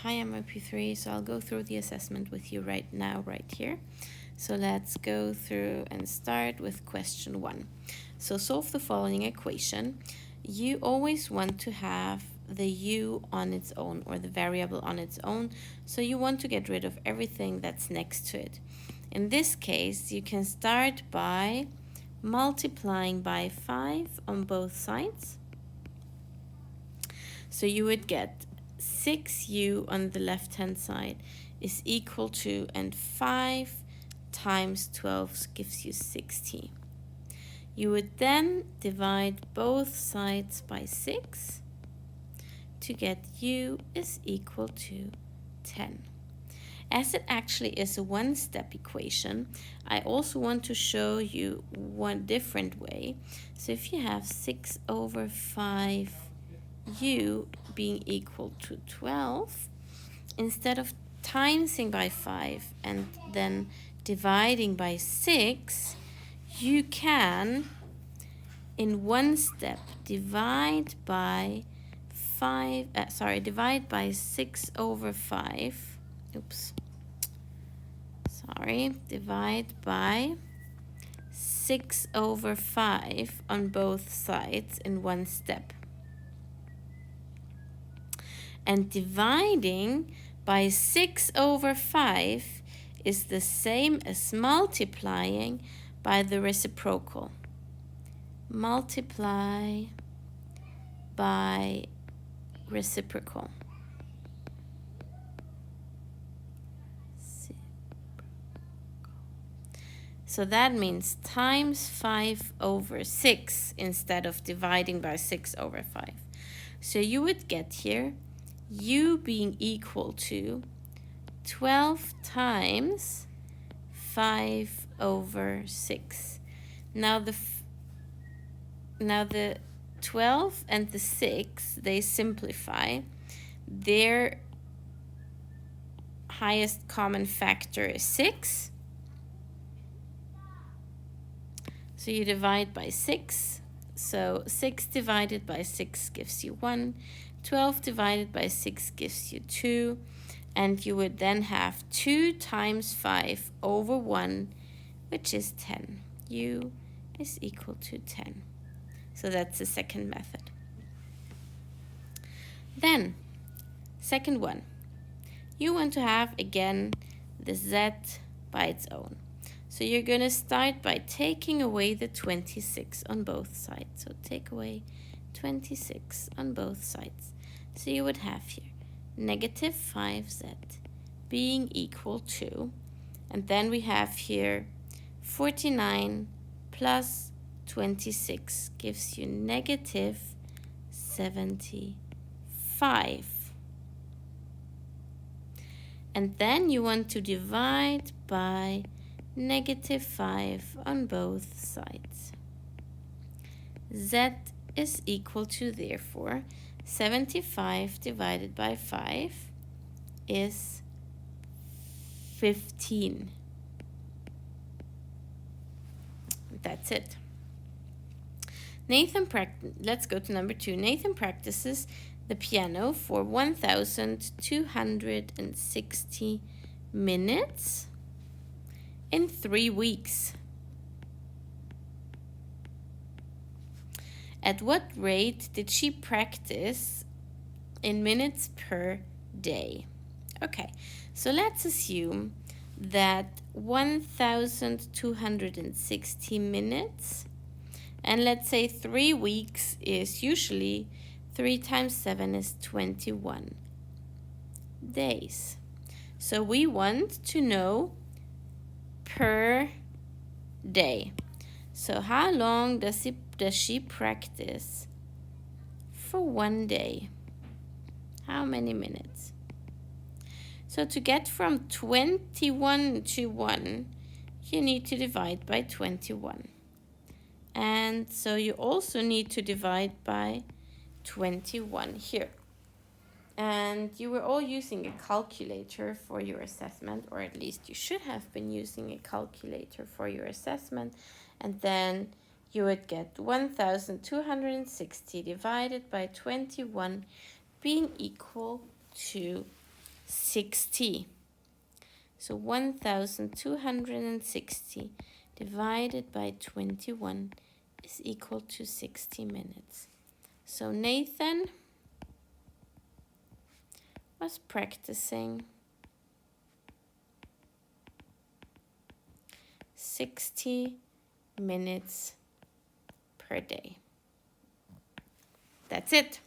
Hi, I'm MYP3, so I'll go through the assessment with you right now, right here. So let's go through and start with question 1. So solve the following equation. You always want to have the u on its own, or the variable on its own, so you want to get rid of everything that's next to it. In this case, you can start by multiplying by 5 on both sides. So you would get 6u on the left-hand side is equal to, and 5 times 12 gives you 60. You would then divide both sides by 6 to get u is equal to 10. As it actually is a one-step equation, I also want to show you one different way. So if you have 6 over 5 u being equal to 12, instead of timesing by 5 and then dividing by 6, you can, in one step, divide by 6 over 5. Divide by 6 over 5 on both sides in one step. And dividing by 6 over 5 is the same as multiplying by the reciprocal. Multiply by reciprocal. So that means times 5 over 6 instead of dividing by 6 over 5. So you would get here u being equal to 12 times 5 over 6. Now the 12 and the 6, they simplify. Their highest common factor is 6. So you divide by 6. So 6 divided by 6 gives you 1. 12 divided by 6 gives you 2. And you would then have 2 times 5 over 1, which is 10. U is equal to 10. So that's the second method. Then, second one. You want to have, again, the z by its own. So you're going to start by taking away the 26 on both sides. So take away 26 on both sides. So you would have here negative 5z being equal to, and then we have here 49 plus 26 gives you negative 75. And then you want to divide by negative 5 on both sides. Z is equal to, therefore, 75 divided by 5 is 15. That's it. Let's go to number 2. Nathan practices the piano for 1,260 minutes in 3 weeks. At what rate did she practice in minutes per day? Okay, so let's assume that 1,260 minutes, and let's say 3 weeks is usually 3 times 7 is 21 days. So we want to know per day. So how long does she practice for 1 day? How many minutes? So to get from 21 to 1, you need to divide by 21. And so you also need to divide by 21 here. And you were all using a calculator for your assessment, or at least you should have been using a calculator for your assessment. And then you would get 1,260 divided by 21 being equal to 60. So 1260 divided by 21 is equal to 60 minutes. So Nathan was practicing 60 minutes per day. That's it.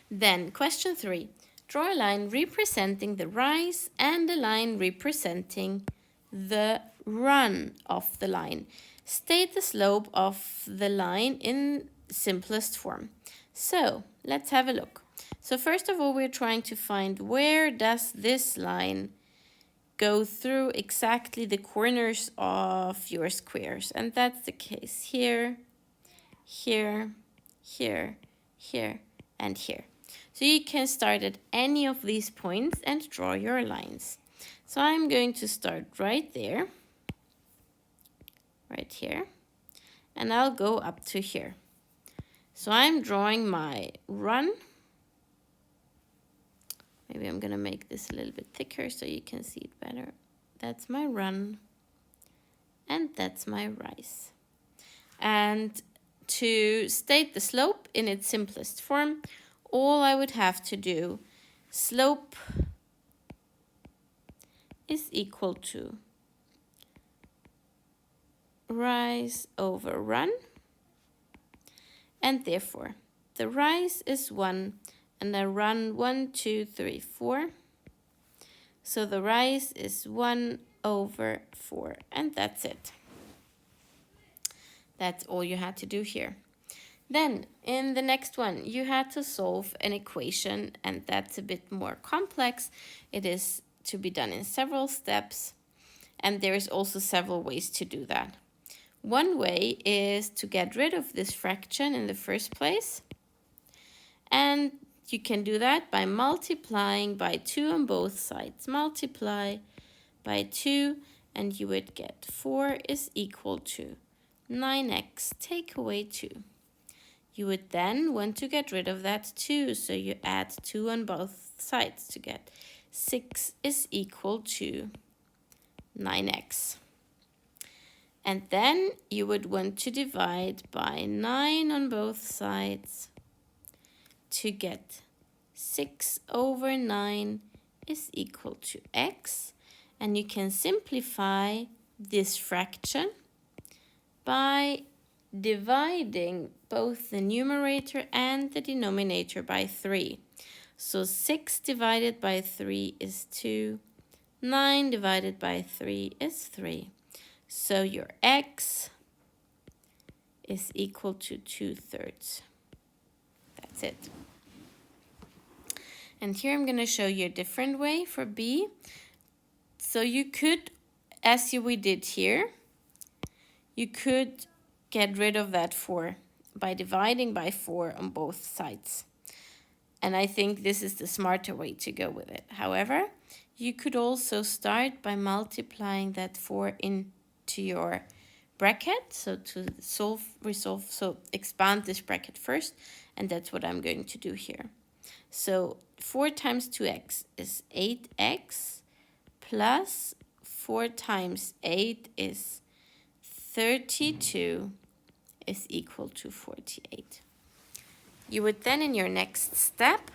Then question 3. Draw a line representing the rise and a line representing the run of the line. State the slope of the line in simplest form. So let's have a look. So first of all, we're trying to find where does this line go through exactly the corners of your squares. And that's the case here, here, here, here, and here. So you can start at any of these points and draw your lines. So I'm going to start right there, right here, and I'll go up to here. So I'm drawing my run. Maybe I'm gonna make this a little bit thicker so you can see it better. That's my run, and that's my rise. And to state the slope in its simplest form, all I would have to do, slope is equal to rise over run, and therefore the rise is 1 and I run 1, 2, 3, 4. So the rise is 1 over 4, and that's it. That's all you had to do here. Then in the next one, you had to solve an equation, and that's a bit more complex. It is to be done in several steps, and there is also several ways to do that. One way is to get rid of this fraction in the first place, and you can do that by multiplying by 2 on both sides. Multiply by 2, and you would get 4 is equal to 9x take away 2. You would then want to get rid of that 2, so you add 2 on both sides to get 6 is equal to 9x. And then you would want to divide by 9 on both sides to get 6 over 9 is equal to x. And you can simplify this fraction by dividing both the numerator and the denominator by 3. So 6 divided by 3 is 2. 9 divided by 3 is 3. So your x is equal to 2/3. That's it. And here I'm going to show you a different way for b. So you could, as we did here, you could get rid of that 4 by dividing by 4 on both sides. And I think this is the smarter way to go with it. However, you could also start by multiplying that 4 into your bracket. So to resolve, so expand this bracket first. And that's what I'm going to do here. So 4 times 2x is 8x plus 4 times 8 is 32 is equal to 48. You would then in your next step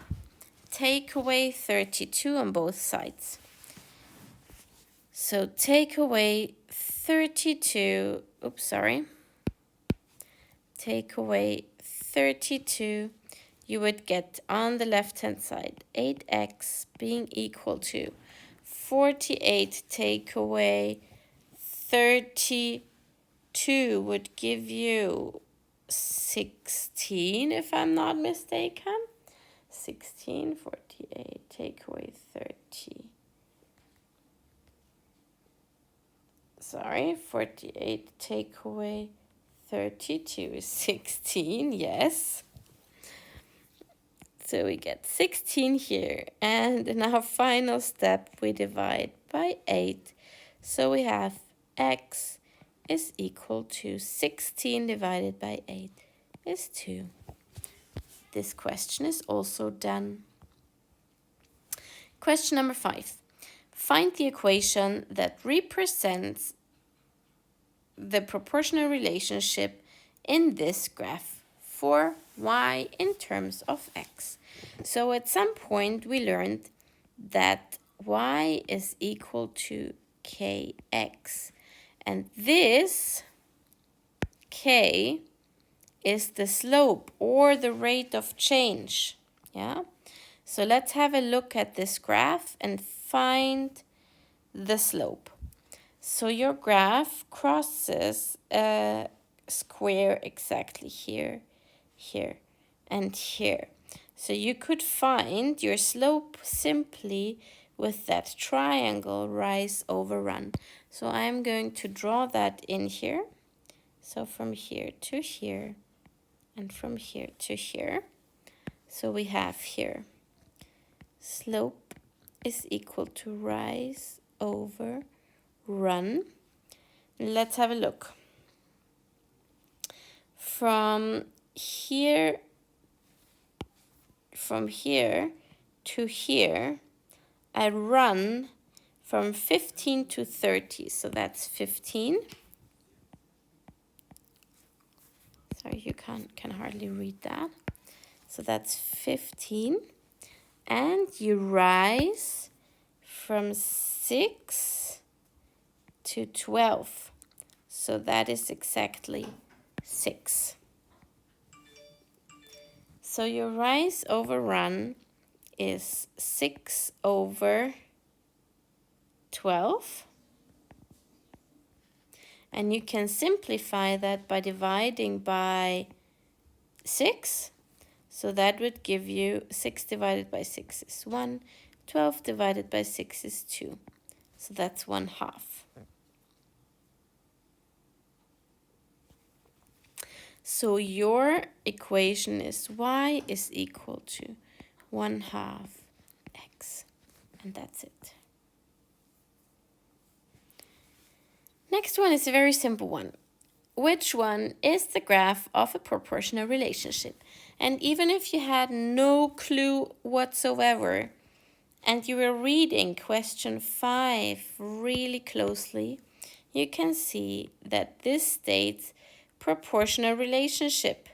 take away 32 on both sides. So take away 32, take away 32, you would get on the left hand side 8x being equal to 48 take away 32 would give you 16, if I'm not mistaken. 16, 48, take away 30. 48, take away 32 is 16, yes. So we get 16 here, and in our final step we divide by 8. So we have x is equal to 16 divided by 8 is 2. This question is also done. Question number 5. Find the equation that represents the proportional relationship in this graph for y in terms of x. So at some point we learned that y is equal to kx, and this k is the slope or the rate of change. Yeah, so let's have a look at this graph and find the slope. So your graph crosses a square exactly here, here, and here. So you could find your slope simply with that triangle rise over run. So I'm going to draw that in here. So from here to here and from here to here. So we have here slope is equal to rise over run. Let's have a look. From here to here, I run from 15 to 30. So that's 15. Sorry, you can hardly read that. So that's 15. And you rise from 6 to 12. So that is exactly 6. So your rise over run is 6 over 12. And you can simplify that by dividing by 6. So that would give you 6 divided by 6 is 1. 12 divided by 6 is 2. So that's 1/2. So your equation is y is equal to 1/2 x. And that's it. Next one is a very simple one. Which one is the graph of a proportional relationship? And even if you had no clue whatsoever and you were reading question 5 really closely, you can see that this states proportional relationship.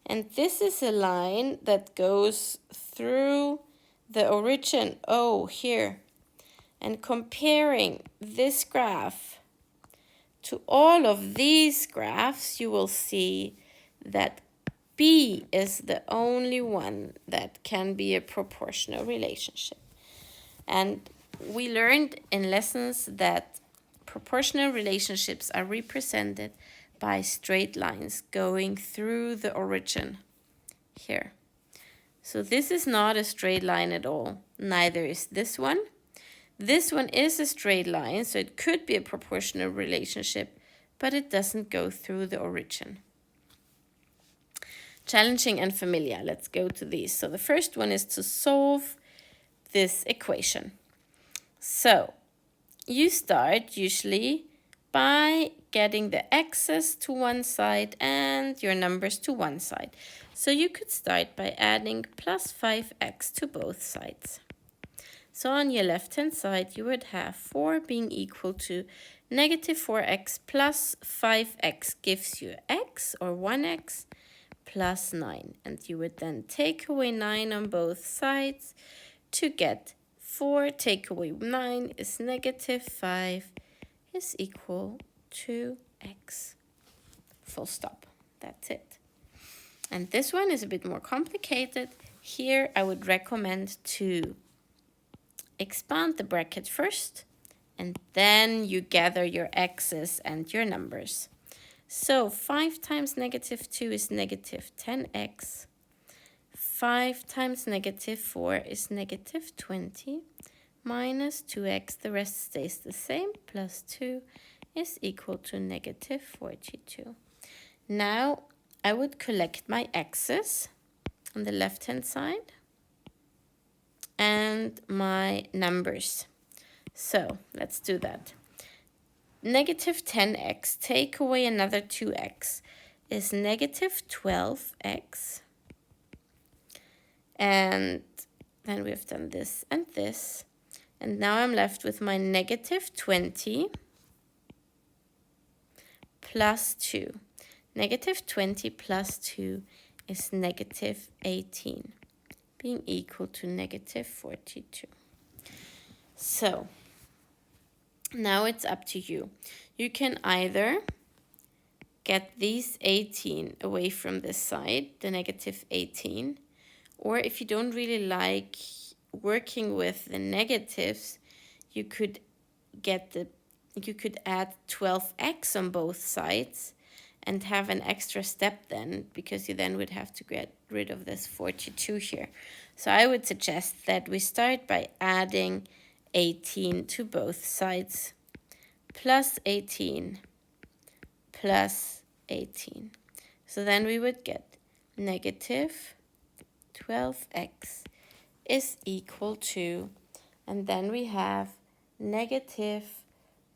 And this is a line that goes through the origin O here. And comparing this graph to all of these graphs, you will see that B is the only one that can be a proportional relationship. And we learned in lessons that proportional relationships are represented by straight lines going through the origin here. So this is not a straight line at all. Neither is this one. This one is a straight line, so it could be a proportional relationship, but it doesn't go through the origin. Challenging and familiar. Let's go to these. So the first one is to solve this equation. So you start usually by getting the x's to one side and your numbers to one side. So you could start by adding plus 5x to both sides. So on your left-hand side, you would have 4 being equal to negative 4x plus 5x gives you x or 1x plus 9. And you would then take away 9 on both sides to get 4 take away 9 is negative 5 is equal to x. Full stop. That's it. And this one is a bit more complicated. Here I would recommend to expand the bracket first, and then you gather your x's and your numbers. So 5 times negative 2 is negative 10x. 5 times negative 4 is negative 20. Minus 2x, the rest stays the same, plus 2 is equal to negative 42. Now I would collect my x's on the left-hand side and my numbers. So let's do that. Negative 10x, take away another 2x, is negative 12x. And Then we've done this and this. And now I'm left with my negative 20 plus 2. Negative 20 plus 2 is negative 18, being equal to negative 42. So now it's up to you. You can either get these 18 away from this side, the negative 18, or if you don't really like working with the negatives, you could add 12x on both sides and have an extra step then, because you then would have to get rid of this 42 here. So I would suggest that we start by adding 18 to both sides, plus 18 plus 18. So then we would get negative 12x is equal to, and then we have negative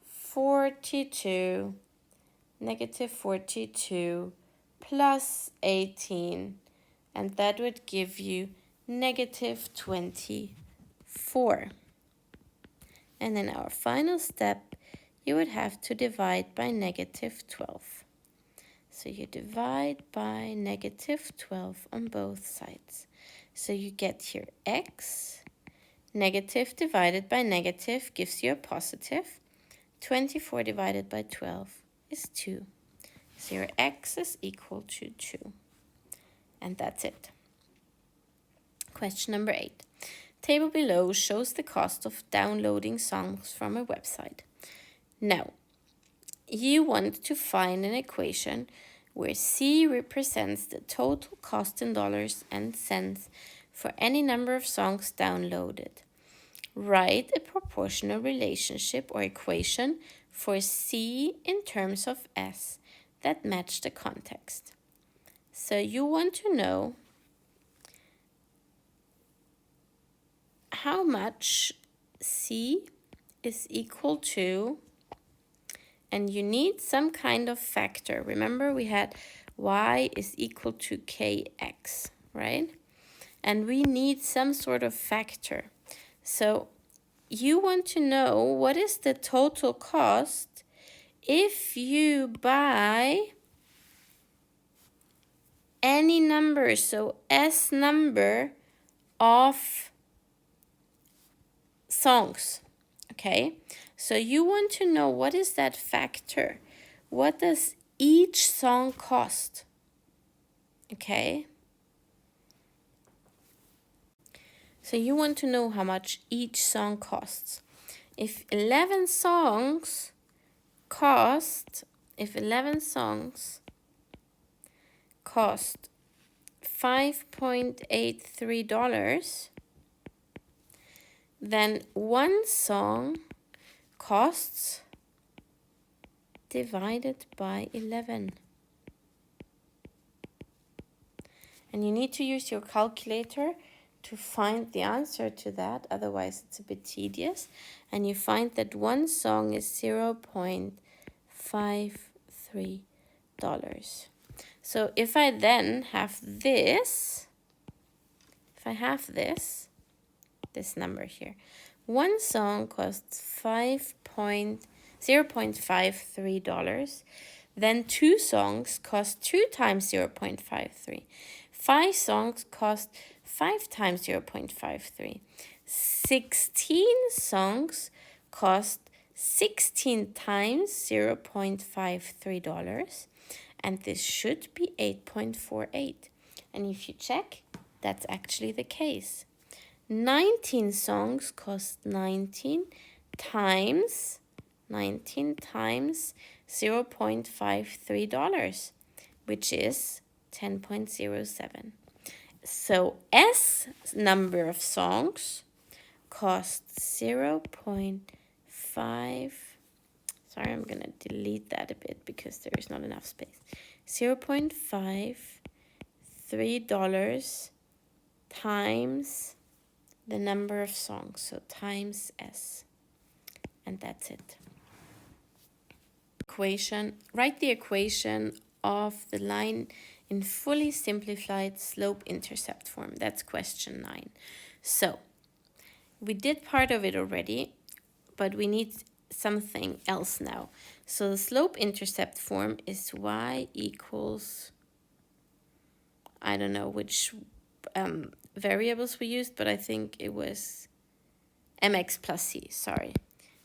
42 plus 18, and that would give you negative 24. And in our final step, you would have to divide by negative 12. So you divide by negative 12 on both sides. So you get here x, negative divided by negative gives you a positive. 24 divided by 12 is 2. So your x is equal to 2. And that's it. Question number 8. Table below shows the cost of downloading songs from a website. Now, you want to find an equation where C represents the total cost in dollars and cents for any number of songs downloaded. Write a proportional relationship or equation for C in terms of S that match the context. So you want to know how much C is equal to, and you need some kind of factor. Remember, we had y is equal to kx, right? And we need some sort of factor. So you want to know what is the total cost if you buy any number, so S number of songs, okay? So you want to know what is that factor? What does each song cost? Okay? So you want to know how much each song costs. If 11 songs cost $5.83, then one song costs divided by 11. And you need to use your calculator to find the answer to that, otherwise it's a bit tedious. And you find that one song is $0.53. So if I then have this, this number here, one song costs $0.53, then two songs cost 2 times 0.53. 5 songs cost 5 times 0.53. 16 songs cost 16 times $0.53, and this should be 8.48. And if you check, that's actually the case. 19 songs cost 19 times $0.53, which is 10.07. So S number of songs costs 0.5. Sorry, I'm going to delete that a bit because there is not enough space. $0.53 times the number of songs, so times S. And that's it. Write the equation of the line in fully simplified slope-intercept form. That's question 9. So we did part of it already, but we need something else now. So the slope-intercept form is y equals, I don't know which variables we used, but I think it was mx plus c, sorry.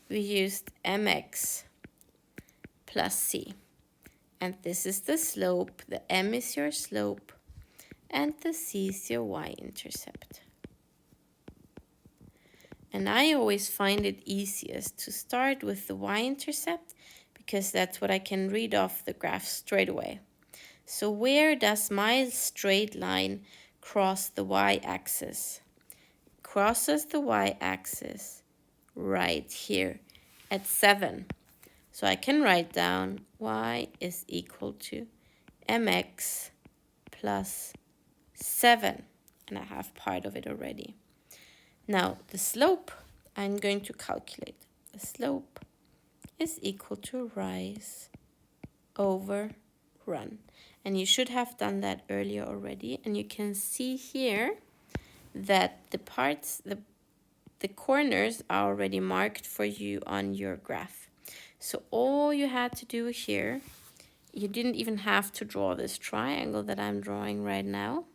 We used mx plus c. And this is the slope, the m is your slope, and the c is your y-intercept. And I always find it easiest to start with the y-intercept because that's what I can read off the graph straight away. So where does my straight line cross the y-axis? Crosses the y-axis right here at 7. So I can write down y is equal to mx plus 7. And I have part of it already. Now the slope, I'm going to calculate. The slope is equal to rise over run. And you should have done that earlier already. And you can see here that the parts, the corners are already marked for you on your graph. So all you had to do here, you didn't even have to draw this triangle that I'm drawing right now.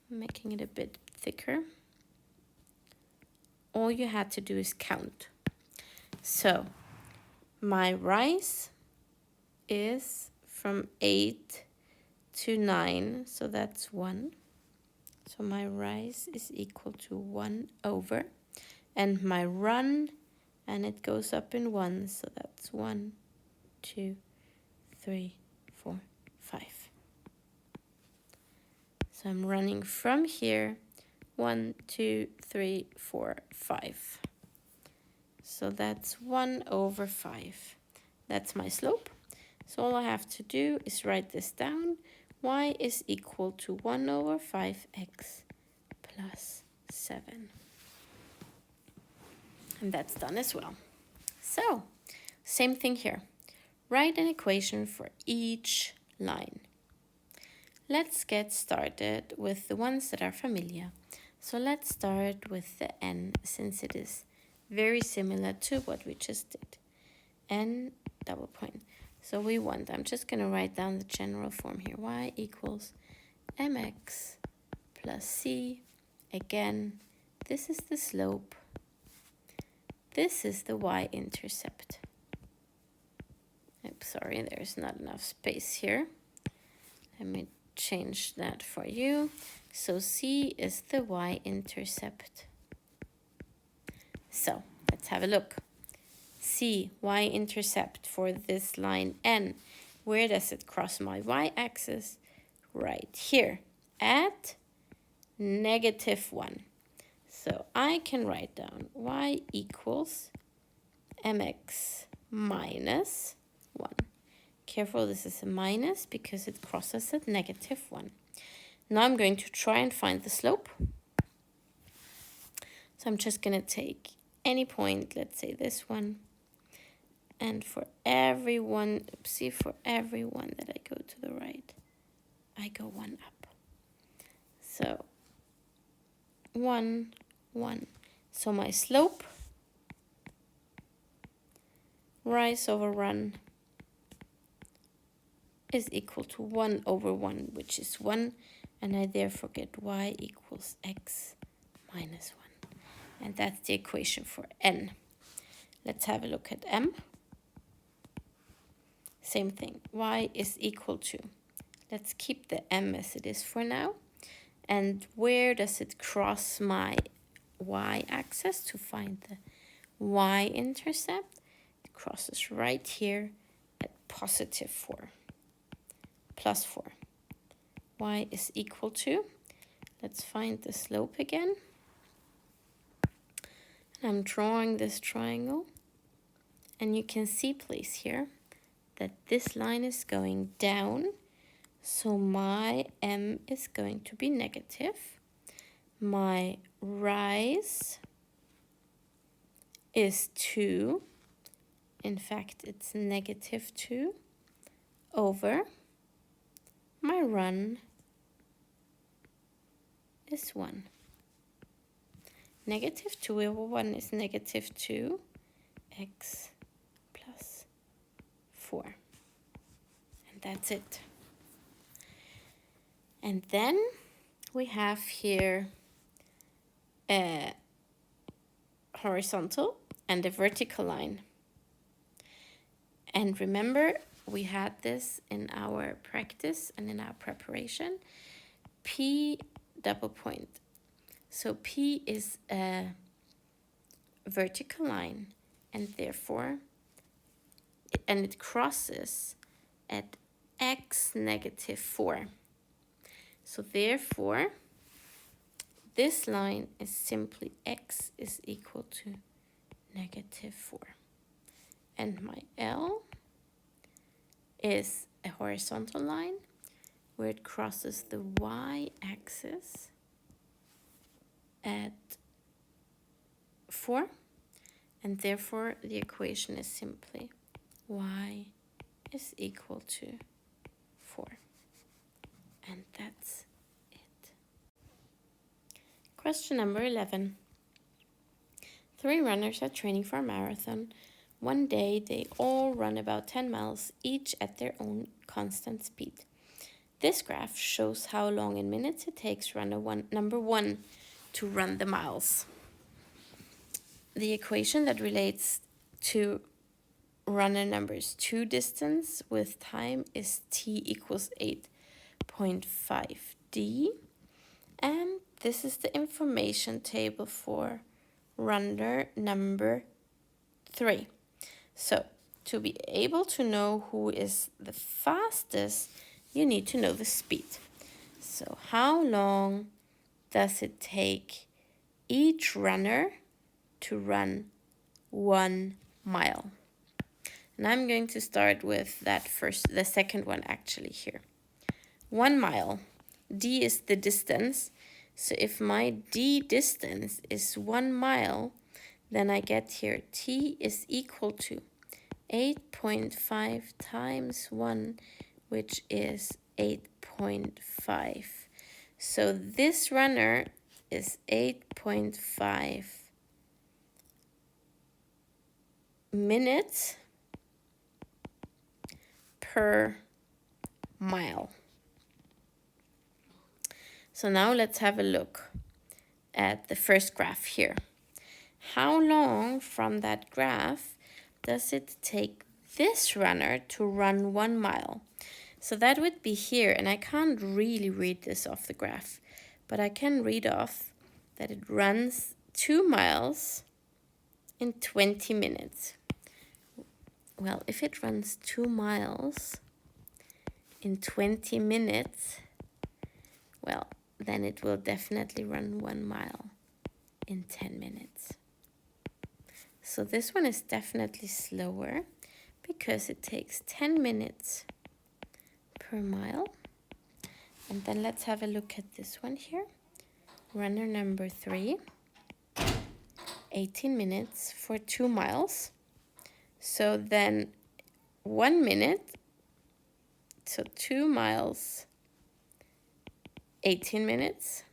I'm making it a bit thicker. All you had to do is count. So my rise is from 8 to 9, so that's 1. So my rise is equal to 1 over, and my run, and it goes up in 1, so that's 1, 2, 3, 4, 5. So I'm running from here, 1, 2, 3, 4, 5. So that's 1 over 5. That's my slope. So all I have to do is write this down. Y is equal to 1 over 5x plus 7. And that's done as well. So, same thing here. Write an equation for each line. Let's get started with the ones that are familiar. So let's start with the n, since it is very similar to what we just did. N double point. So we want, I'm just going to write down the general form here. Y equals mx plus c. Again, this is the slope. This is the y-intercept. Oops, sorry, there's not enough space here. Let me change that for you. So c is the y-intercept. So let's have a look. C, y-intercept for this line n. Where does it cross my y-axis? Right here at -1. So I can write down y equals mx minus 1. Careful, this is a minus because it crosses at -1. Now I'm going to try and find the slope. So I'm just going to take any point, let's say this one. And for every one, see, for every one that I go to the right, I go 1 up. So 1, 1. So my slope, rise over run, is equal to 1 over 1, which is 1. And I therefore get y equals x minus 1. And that's the equation for n. Let's have a look at m. Same thing, y is equal to, let's keep the m as it is for now. And where does it cross my y-axis to find the y-intercept? It crosses right here at +4, plus 4. Y is equal to, let's find the slope again. And I'm drawing this triangle. And you can see, please, here, that this line is going down, so my m is going to be negative. My rise is 2. In fact, it's -2 over my run is 1. negative 2 over 1 is negative 2x plus 4. And that's it. And then we have here a horizontal and a vertical line. And remember, we had this in our practice and in our preparation. P double point. So P is a vertical line, and therefore, and it crosses at x negative 4. So therefore, this line is simply x is equal to negative 4. And my L is a horizontal line where it crosses the y-axis at 4. And therefore, the equation is simply y is equal to 4. And that's it. Question number 11. 3 runners are training for a marathon. One day, they all run about 10 miles, each at their own constant speed. This graph shows how long in minutes it takes runner number 1 to run the miles. The equation that relates to runner numbers 2 distance with time is t equals 8.5 d. And this is the information table for runner number 3. So, to be able to know who is the fastest, you need to know the speed. So, how long does it take each runner to run 1 mile? And I'm going to start with the second one actually here. 1 mile. D is the distance. So if my D distance is 1 mile, then I get here T is equal to 8.5 times 1, which is 8.5. So this runner is 8.5 minutes per mile. So now let's have a look at the first graph here. How long from that graph does it take this runner to run 1 mile? So that would be here, and I can't really read this off the graph, but I can read off that it runs 2 miles in 20 minutes. Well, if it runs 2 miles in 20 minutes, well, then it will definitely run 1 mile in 10 minutes. So this one is definitely slower because it takes 10 minutes per mile. And then let's have a look at this one here. Runner number 3, 18 minutes for 2 miles. So then 1 minute, so 2 miles, 18 minutes,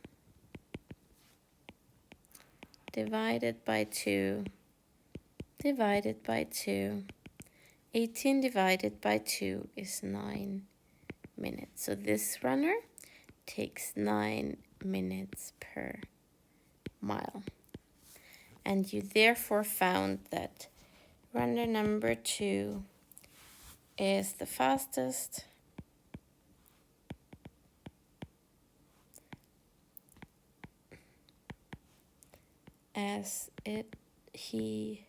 divided by 2, divided by 2. 18 divided by 2 is 9 minutes. So this runner takes 9 minutes per mile. And you therefore found that runner number 2 is the fastest, as he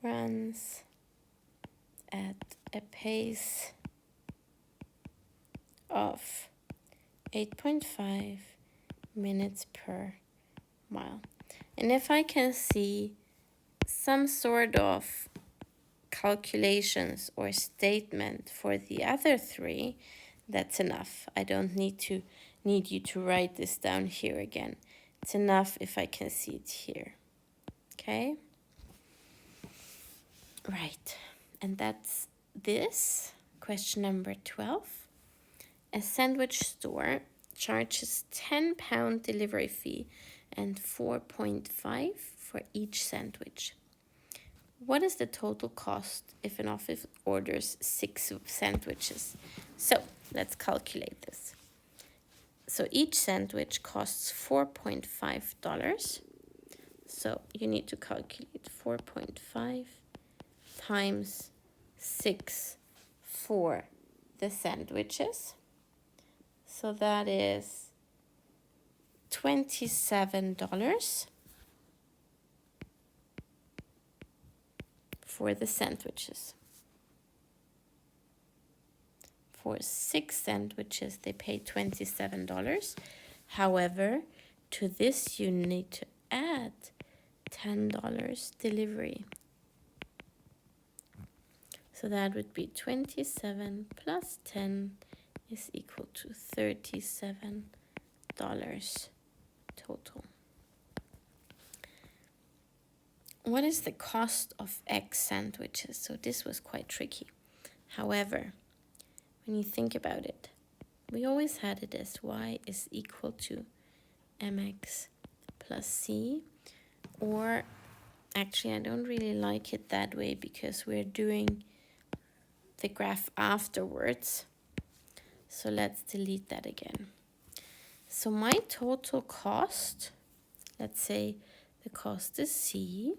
runs at a pace of 8.5 minutes per mile. And if I can see some sort of calculations or statement for the other 3, that's enough. I don't need you to write this down here again. It's enough if I can see it here. Okay? Right. And that's this. Question number 12. A sandwich store charges £10 delivery fee and 4.5 for each sandwich. What is the total cost if an office orders 6 sandwiches? So let's calculate this. So each sandwich costs $4.5. So you need to calculate 4.5 times 6 for the sandwiches. So that is $27 for the sandwiches. For 6 sandwiches, they pay $27. However, to this you need to add $10 delivery. So that would be 27 plus 10 is equal to $37 total. What is the cost of X sandwiches? So this was quite tricky. However, when you think about it, we always had it as y is equal to mx plus c, or actually I don't really like it that way because we're doing the graph afterwards. So let's delete that again. So my total cost, let's say the cost is c,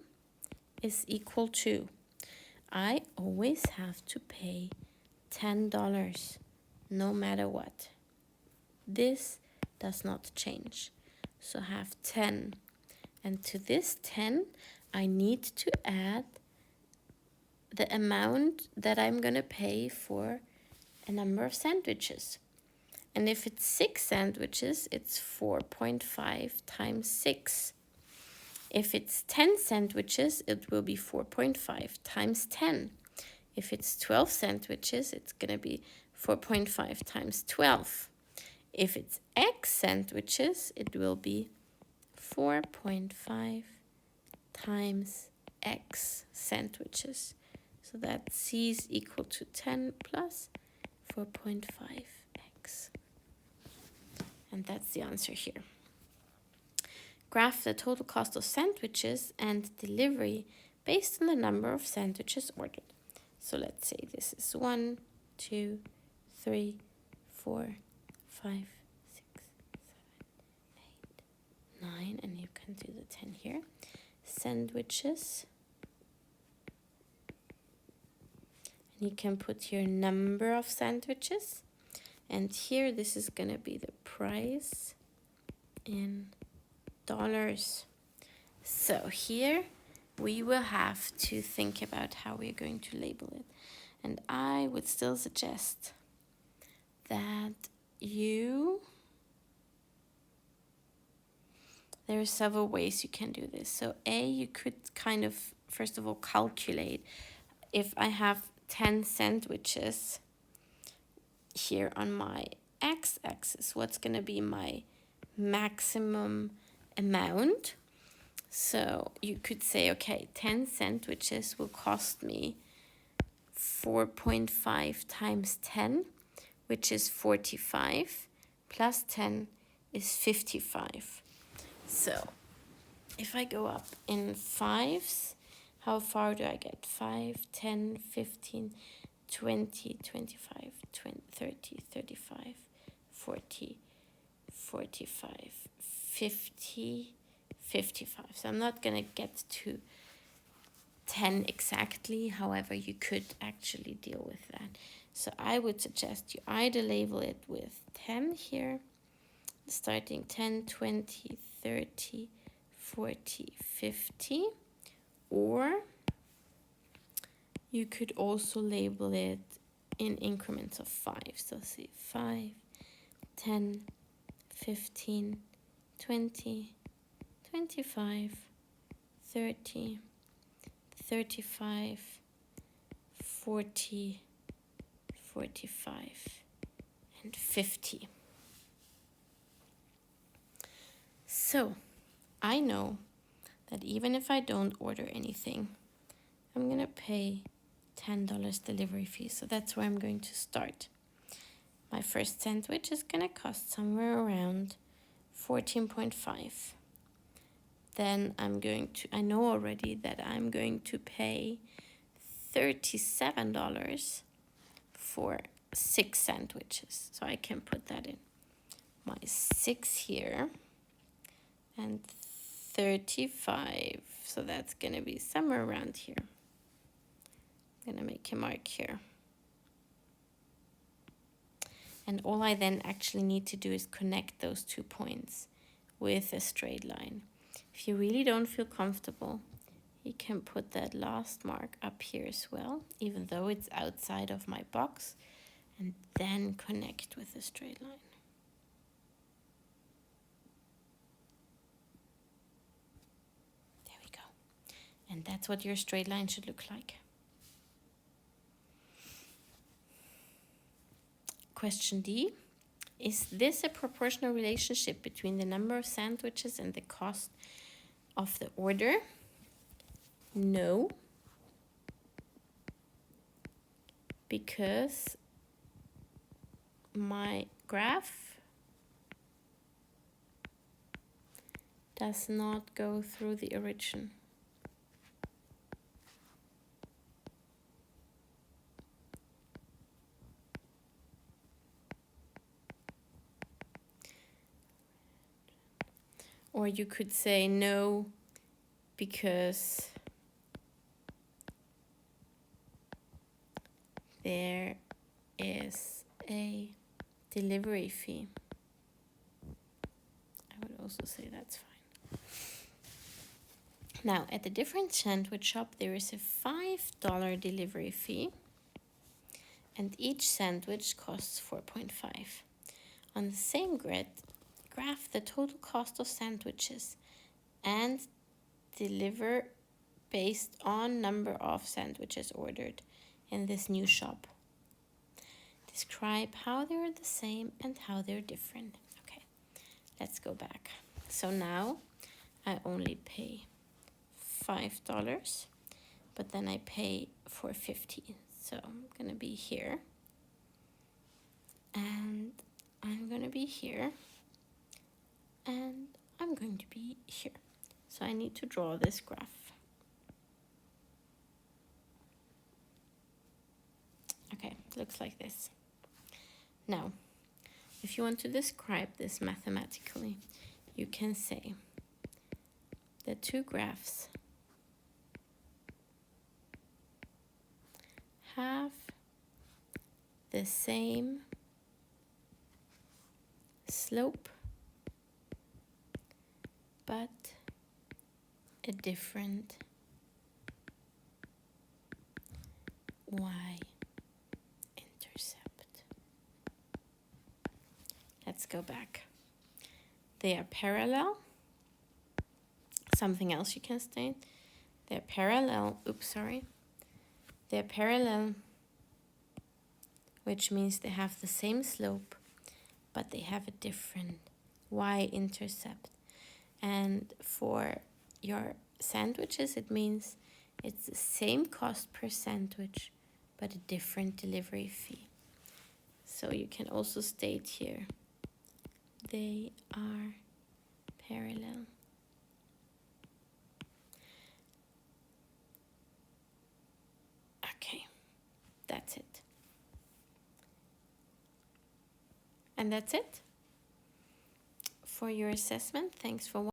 is equal to, I always have to pay $10 no matter what. This does not change. So I have 10. And to this 10, I need to add the amount that I'm going to pay for a number of sandwiches. And if it's 6 sandwiches, it's 4.5 times 6. If it's 10 sandwiches, it will be 4.5 times 10. If it's 12 sandwiches, it's going to be 4.5 times 12. If it's X sandwiches, it will be 4.5 times X sandwiches. So that C is equal to 10 plus 4.5X. And that's the answer here. Graph the total cost of sandwiches and delivery based on the number of sandwiches ordered. So let's say this is 1, 2, 3, 4, 5, 6, 7, 8, 9, and you can do the 10 here. Sandwiches. And you can put your number of sandwiches. And here this is going to be the price in dollars. So here we will have to think about how we're going to label it. And I would still suggest that there are several ways you can do this. So you could kind of, first of all, calculate if I have 10 sandwiches here on my x-axis, what's going to be my maximum amount. So you could say, okay, 10 sandwiches will cost me 4.5 times 10, which is 45, plus 10 is 55. So if I go up in fives, how far do I get? 5, 10, 15, 20, 25, 20, 30, 35, 40, 45, 50, 55. So I'm not going to get to 10 exactly. However, you could actually deal with that. So I would suggest you either label it with 10 here, starting 10, 20, 30, 40, 50, or you could also label it in increments of 5. So say 5, 10, 15, 20, 25, 30, 35, 40, 45, and 50. So I know that even if I don't order anything, I'm going to pay $10 delivery fee. So that's where I'm going to start. My first sandwich is going to cost somewhere around 14.5. then I know already that I'm going to pay $37 for 6 sandwiches. So I can put that in my 6 here and 35. So that's gonna be somewhere around here. I'm gonna make a mark here. And all I then actually need to do is connect those 2 points with a straight line. If you really don't feel comfortable, you can put that last mark up here as well, even though it's outside of my box, and then connect with a straight line. There we go. And that's what your straight line should look like. Question D. Is this a proportional relationship between the number of sandwiches and the cost of the order? No, because my graph does not go through the origin. Or you could say no, because there is a delivery fee. I would also say that's fine. Now, at the different sandwich shop, there is a $5 delivery fee, and each sandwich costs 4.5. On the same grid, graph the total cost of sandwiches and deliver based on number of sandwiches ordered in this new shop. Describe how they're the same and how they're different. Okay, let's go back. So now I only pay $5, but then I pay $4.50. So I'm gonna be here, and I'm gonna be here, and I'm going to be here. So I need to draw this graph. Okay, looks like this. Now, if you want to describe this mathematically, you can say the 2 graphs have the same slope, but a different y-intercept. Let's go back. They are parallel. Something else you can state. They're parallel. They're parallel, which means they have the same slope, but they have a different y-intercept. And for your sandwiches, it means it's the same cost per sandwich, but a different delivery fee. So you can also state here, they are parallel. Okay, that's it. And that's it for your assessment. Thanks for watching.